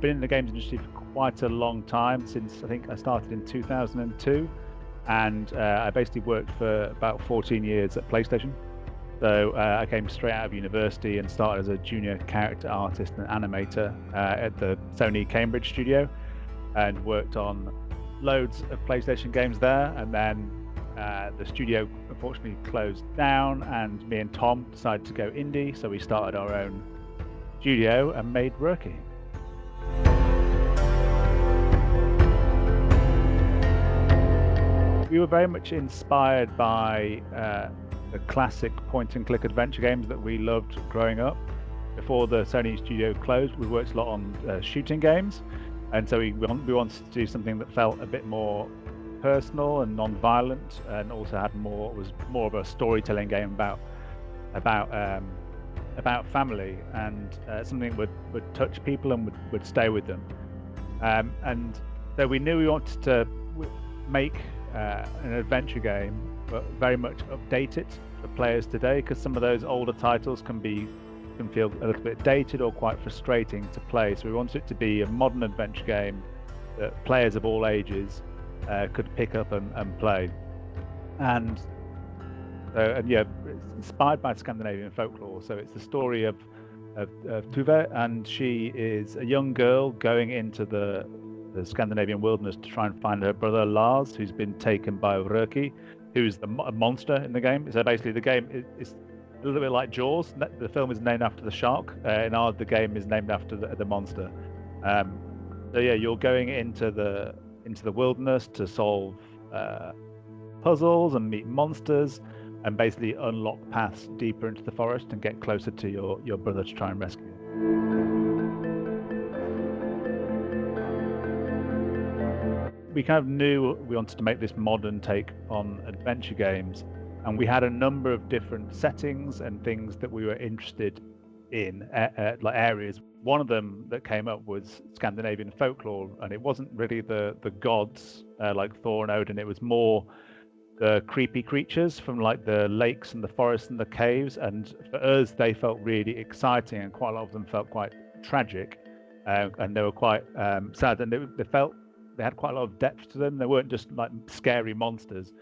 been in the games industry for quite a long time, since I think I started in 2002, and I basically worked for about 14 years at PlayStation. So I came straight out of university and started as a junior character artist and animator at the Sony Cambridge studio, and worked on loads of PlayStation games there. And then the studio unfortunately closed down, and me and Tom decided to go indie, so we started our own studio and made Röki. We were very much inspired by the classic point-and-click adventure games that we loved growing up. Before the Sony studio closed, we worked a lot on shooting games, and so we wanted to do something that felt a bit more personal and non-violent, and also was more of a storytelling game about family, and something that would touch people and would stay with them. And so we knew we wanted to make an adventure game, but very much update it for players today, because some of those older titles can feel a little bit dated or quite frustrating to play. So we wanted it to be a modern adventure game that players of all ages could pick up and play. And yeah, it's inspired by Scandinavian folklore. So it's the story of Tuve, and she is a young girl going into the Scandinavian wilderness to try and find her brother Lars, who's been taken by Röki, who's a monster in the game. So basically the game is a little bit like Jaws. The film is named after the shark, and the game is named after the monster. So yeah, you're going into the wilderness to solve puzzles and meet monsters, and basically unlock paths deeper into the forest and get closer to your brother to try and rescue him. We kind of knew we wanted to make this modern take on adventure games, and we had a number of different settings and things that we were interested in, like areas. One of them that came up was Scandinavian folklore, and it wasn't really the gods like Thor and Odin. It was more the creepy creatures from like the lakes and the forests and the caves. And for us, they felt really exciting, and quite a lot of them felt quite tragic, and they were quite sad, and they had quite a lot of depth to them. They weren't just like scary monsters.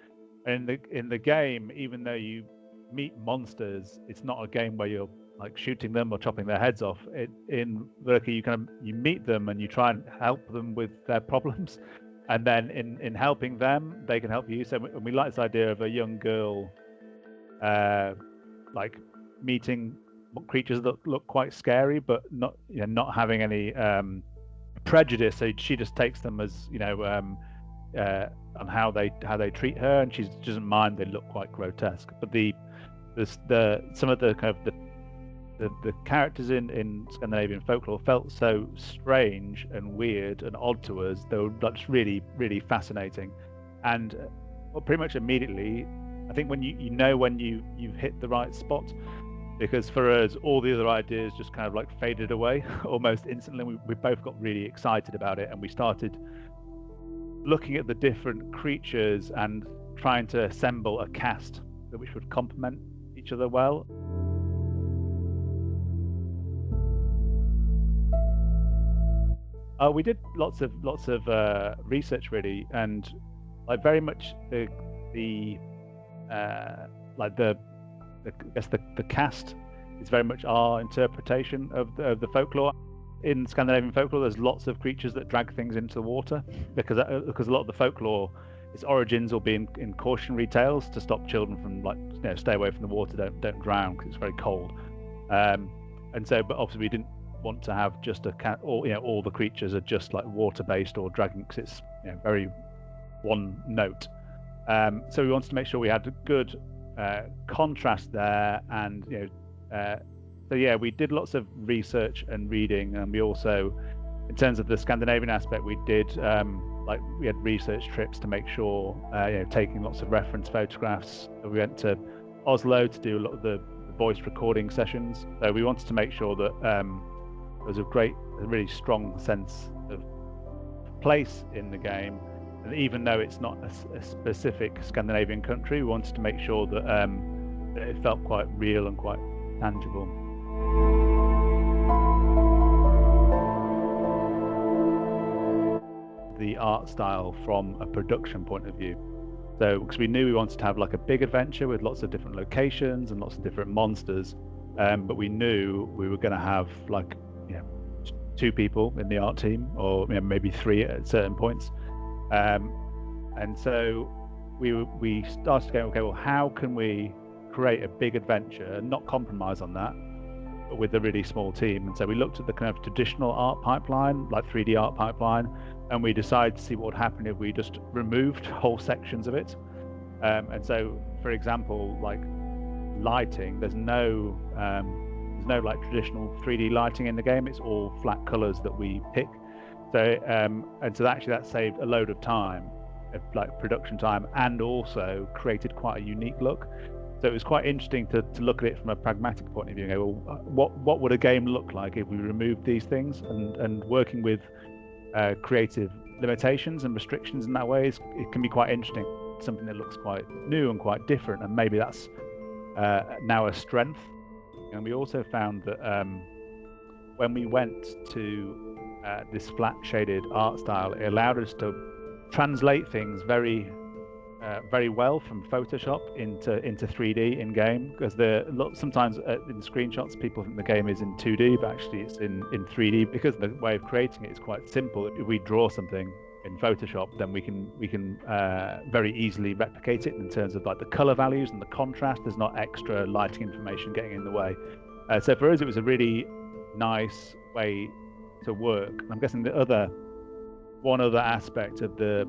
And in the game, even though you meet monsters, it's not a game where you're like shooting them or chopping their heads off. In Röki, you meet them and you try and help them with their problems, and then in helping them, they can help you. So we like this idea of a young girl like meeting creatures that look quite scary, but not having any prejudice. So she just takes them as on how they treat her, and she doesn't mind. They look quite grotesque, but some of the kind of the characters in Scandinavian folklore felt so strange and weird and odd to us. They were just really, really fascinating. And pretty much immediately, I think when you've hit the right spot, because for us, all the other ideas just kind of like faded away almost instantly. We both got really excited about it, and we started looking at the different creatures and trying to assemble a cast which would complement each other well. We did lots of research really, and like very much the cast is very much our interpretation of the folklore. In Scandinavian folklore, there's lots of creatures that drag things into the water, because a lot of the folklore, its origins will be in cautionary tales to stop children from stay away from the water, don't drown because it's very cold. And so, but obviously we didn't want to have just all the creatures are just like water based or dragging, because it's very one note. So we wanted to make sure we had a good contrast there, and so yeah, we did lots of research and reading, and we also, in terms of the Scandinavian aspect, we did we had research trips to make sure, taking lots of reference photographs. We went to Oslo to do a lot of the voice recording sessions. So we wanted to make sure that there was a really strong sense of place in the game. And even though it's not a specific Scandinavian country, we wanted to make sure that it felt quite real and quite tangible. the art style from a production point of view. So because we knew we wanted to have like a big adventure with lots of different locations and lots of different monsters, but we knew we were going to have like 2 people in the art team, or maybe 3 at certain points, and so we started going, okay, well, how can we create a big adventure and not compromise on that, but with a really small team? And so we looked at the kind of traditional art pipeline, like 3D art pipeline, and we decided to see what would happen if we just removed whole sections of it. And so, for example, like lighting, there's no like traditional 3D lighting in the game. It's all flat colors that we pick. So and so actually that saved a load of time, like production time, and also created quite a unique look. So it was quite interesting to look at it from a pragmatic point of view. Well, what would a game look like if we removed these things? And working with creative limitations and restrictions in that way, it can be quite interesting. Something that looks quite new and quite different, and maybe that's now a strength. And we also found that when we went to this flat shaded art style, it allowed us to translate things very well from Photoshop into 3D in game, because sometimes in screenshots people think the game is in 2D, but actually it's in 3D, because the way of creating it is quite simple. If we draw something in Photoshop, then we can very easily replicate it in terms of like the color values and the contrast. There's not extra lighting information getting in the way. So for us, it was a really nice way to work. I'm guessing one other aspect of the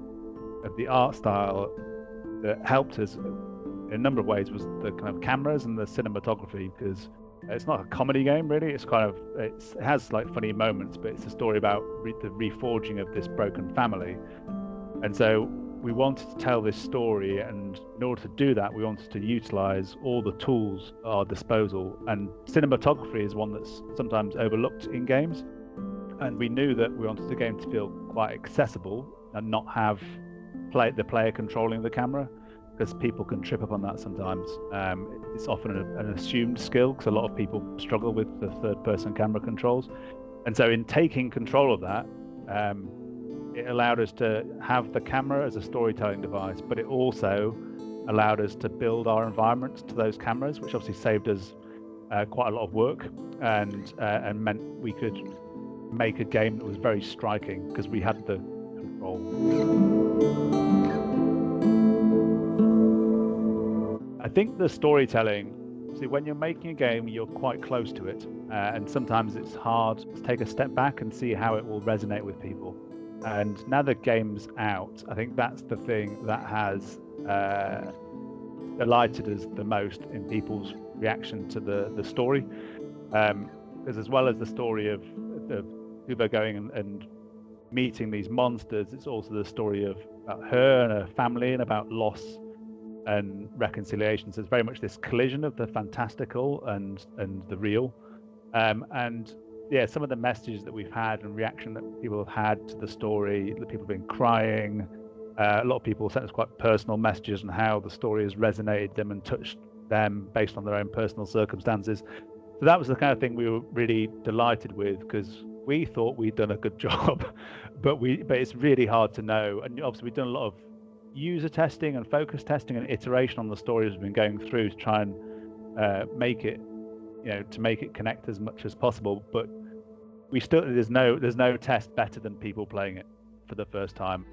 art style that helped us in a number of ways was the kind of cameras and the cinematography, because it's not a comedy game really. It has like funny moments, but it's a story about the reforging of this broken family. And so we wanted to tell this story, and in order to do that, we wanted to utilize all the tools at our disposal. And cinematography is one that's sometimes overlooked in games. And we knew that we wanted the game to feel quite accessible and not have the player controlling the camera, because people can trip up on that sometimes. It's often an assumed skill, because a lot of people struggle with the third-person camera controls. And so in taking control of that, it allowed us to have the camera as a storytelling device, but it also allowed us to build our environments to those cameras, which obviously saved us quite a lot of work, and meant we could make a game that was very striking because we had the control. I think the storytelling, see, when you're making a game, you're quite close to it, and sometimes it's hard to take a step back and see how it will resonate with people. And now the game's out, I think that's the thing that has delighted us the most in people's reaction to the story, because as well as the story of who they're going and meeting these monsters, it's also the story about her and her family, and about loss and reconciliation. So it's very much this collision of the fantastical and the real. And yeah, some of the messages that we've had and reaction that people have had to the story, that people have been crying. A lot of people sent us quite personal messages on how the story has resonated them and touched them based on their own personal circumstances. So that was the kind of thing we were really delighted with, because we thought we'd done a good job, but it's really hard to know. And obviously we've done a lot of user testing and focus testing and iteration on the stories we've been going through to try and make it, to make it connect as much as possible. But there's no test better than people playing it for the first time.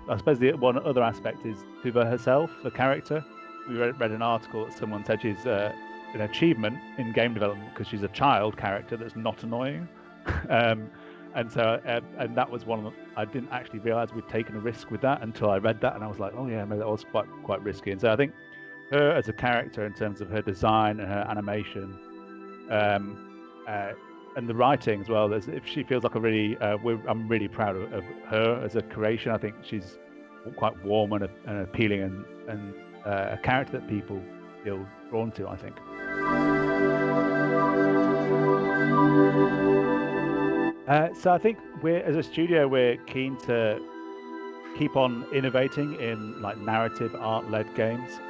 I suppose the one other aspect is Tuva herself, the character. We read an article that someone said she's an achievement in game development because she's a child character that's not annoying. And so and that was one of I didn't actually realize we'd taken a risk with that until I read that, and I was like, oh yeah, maybe that was quite risky. And so I think her as a character, in terms of her design and her animation, and the writing as well, if she feels like a really I'm really proud of her as a creation. I think she's quite warm and appealing, and a character that people feel drawn to, I think. So I think as a studio, we're keen to keep on innovating in like narrative art-led games.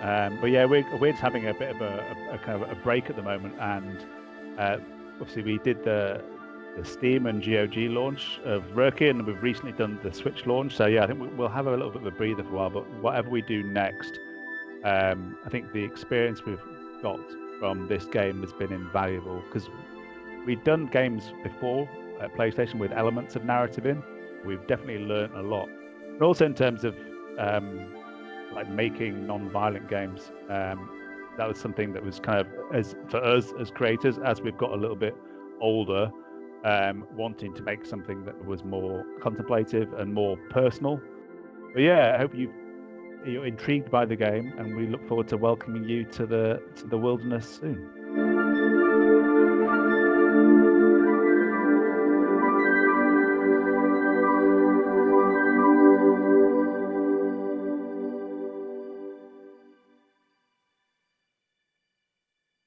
But yeah, we're just having a bit of a kind of a break at the moment, and obviously we did the the Steam and GOG launch of Röki, and we've recently done the Switch launch. So yeah, I think we'll have a little bit of a breather for a while. But whatever we do next, I think the experience we've got from this game has been invaluable, because we've done games before at PlayStation with elements of narrative in. We've definitely learned a lot, and also in terms of like making non-violent games. That was something that was kind of, as for us as creators, as we've got a little bit older, wanting to make something that was more contemplative and more personal. But yeah, I hope you're intrigued by the game, and we look forward to welcoming you to the wilderness soon.